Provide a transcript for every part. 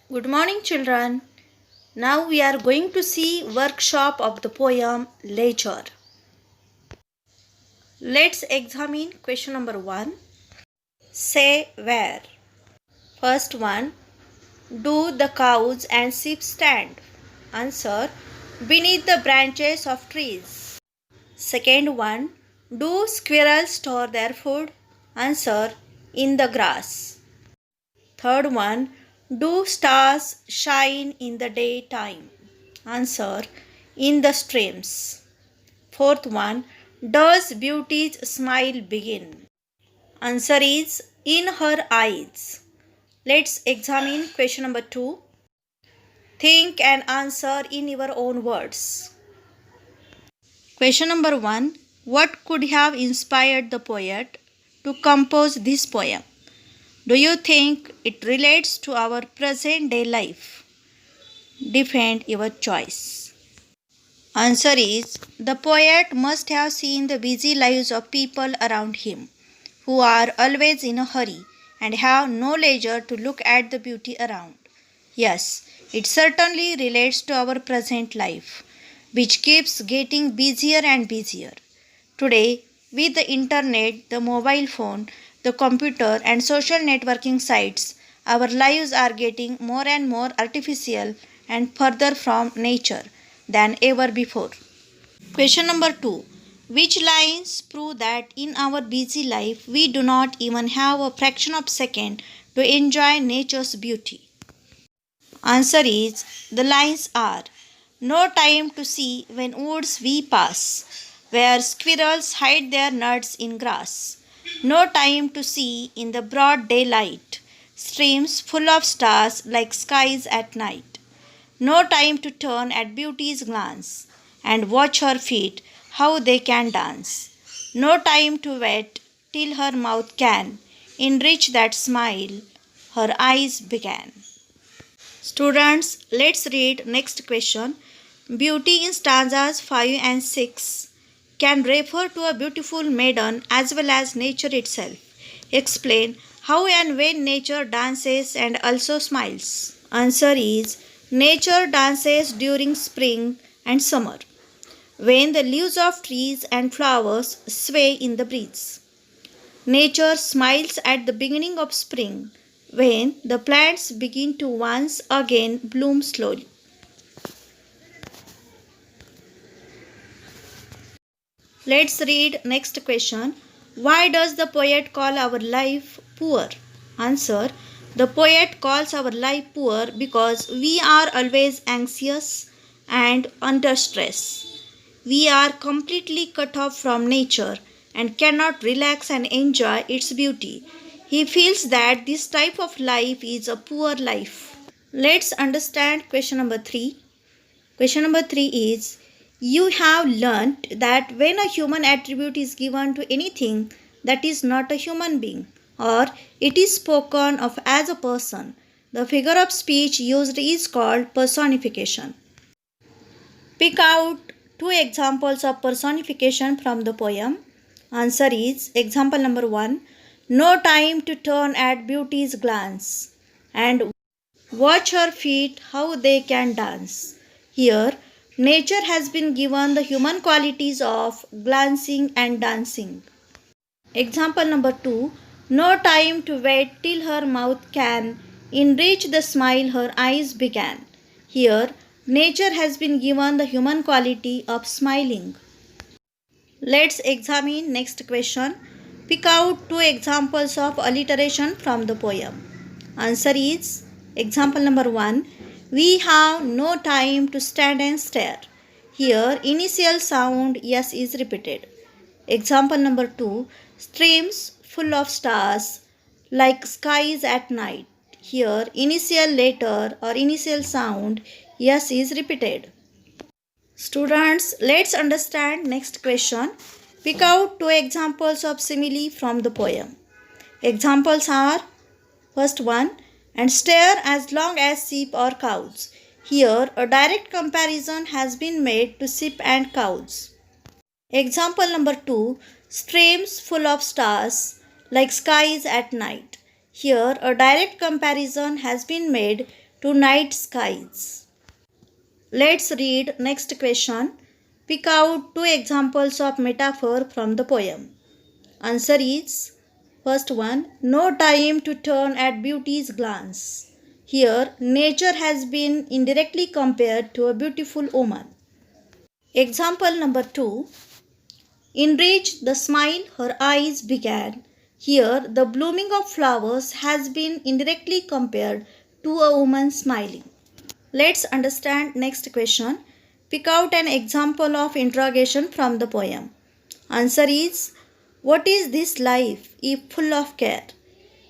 Good morning, children. Now we are going to see workshop of the poem Leisure. Let's examine question number 1. Say where. First one. Do the cows and sheep stand? Answer. Beneath the branches of trees. Second one. Do squirrels store their food? Answer. In the grass. Third one. Do stars shine in the daytime? Answer. In the streams. Fourth one. Does beauty's smile begin? Answer is in her eyes. Let's examine question number 2. Think and answer in your own words. Question number 1. What could have inspired the poet to compose this poem? Do you think it relates to our present day life? Defend your choice. Answer is the poet must have seen the busy lives of people around him who are always in a hurry and have no leisure to look at the beauty around. Yes, it certainly relates to our present life, which keeps getting busier and busier. Today, with the internet, the mobile phone, the computer, and social networking sites, our lives are getting more and more artificial and further from nature than ever before. Question number 2. Which lines prove that in our busy life we do not even have a fraction of a second to enjoy nature's beauty? Answer is the lines are no time to see when woods we pass, where squirrels hide their nuts in grass. No time to see in the broad daylight, streams full of stars like skies at night. No time to turn at beauty's glance and watch her feet how they can dance. No time to wait till her mouth can enrich that smile her eyes began. Students, let's read next question. Beauty in stanzas 5 and 6 can refer to a beautiful maiden as well as nature itself. Explain how and when nature dances and also smiles. Answer is nature dances during spring and summer, when the leaves of trees and flowers sway in the breeze. Nature smiles at the beginning of spring, when the plants begin to once again bloom slowly. Let's read next question. Why does the poet call our life poor? Answer. The poet calls our life poor because we are always anxious and under stress. We are completely cut off from nature and cannot relax and enjoy its beauty. He feels that this type of life is a poor life. Let's understand question number 3. Question number 3 is you have learnt that when a human attribute is given to anything that is not a human being or it is spoken of as a person, the figure of speech used is called personification. Pick out 2 examples of personification from the poem. Answer is example number 1. No time to turn at beauty's glance and watch her feet how they can dance. Here, nature has been given the human qualities of glancing and dancing. Example number 2. No time to wait till her mouth can enrich the smile her eyes began. Here, nature has been given the human quality of smiling. Let's examine next question. Pick out 2 examples of alliteration from the poem. Answer is example number 1. We have no time to stand and stare. Here initial sound yes is repeated. Example number 2. Streams full of stars like skies at night. Here initial letter or initial sound yes is repeated. Students, let's understand next question. Pick out 2 examples of simile from the poem. Examples are first one, and stare as long as sheep or cows. Here a direct comparison has been made to sheep and cows. Example number 2, streams full of stars like skies at night. Here a direct comparison has been made to night skies. Let's read next question. Pick out two examples of metaphor from the poem. Answer is first one, no time to turn at beauty's glance. Here, nature has been indirectly compared to a beautiful woman. Example number 2, in reach the smile her eyes began. Here, the blooming of flowers has been indirectly compared to a woman smiling. Let's understand next question. Pick out an example of interrogation from the poem. Answer is, what is this life if full of care?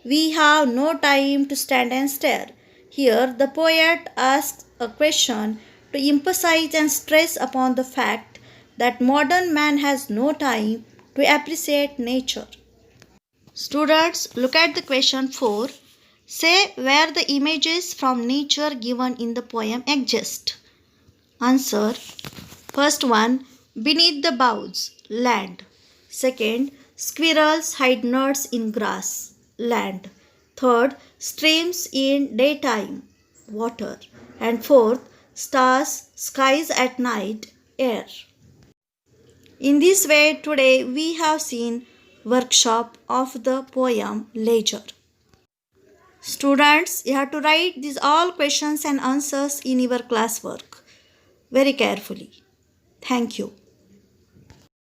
We have no time to stand and stare. Here, the poet asks a question to emphasize and stress upon the fact that modern man has no time to appreciate nature. Students, look at the question 4. Say where the images from nature given in the poem exist. Answer. First one, beneath the boughs, land. Second, squirrels hide nuts in grass, land. Third, streams in daytime, water. And fourth, stars, skies at night, air. In this way, today we have seen workshop of the poem Leisure. Students, you have to write these all questions and answers in your classwork very carefully. Thank you.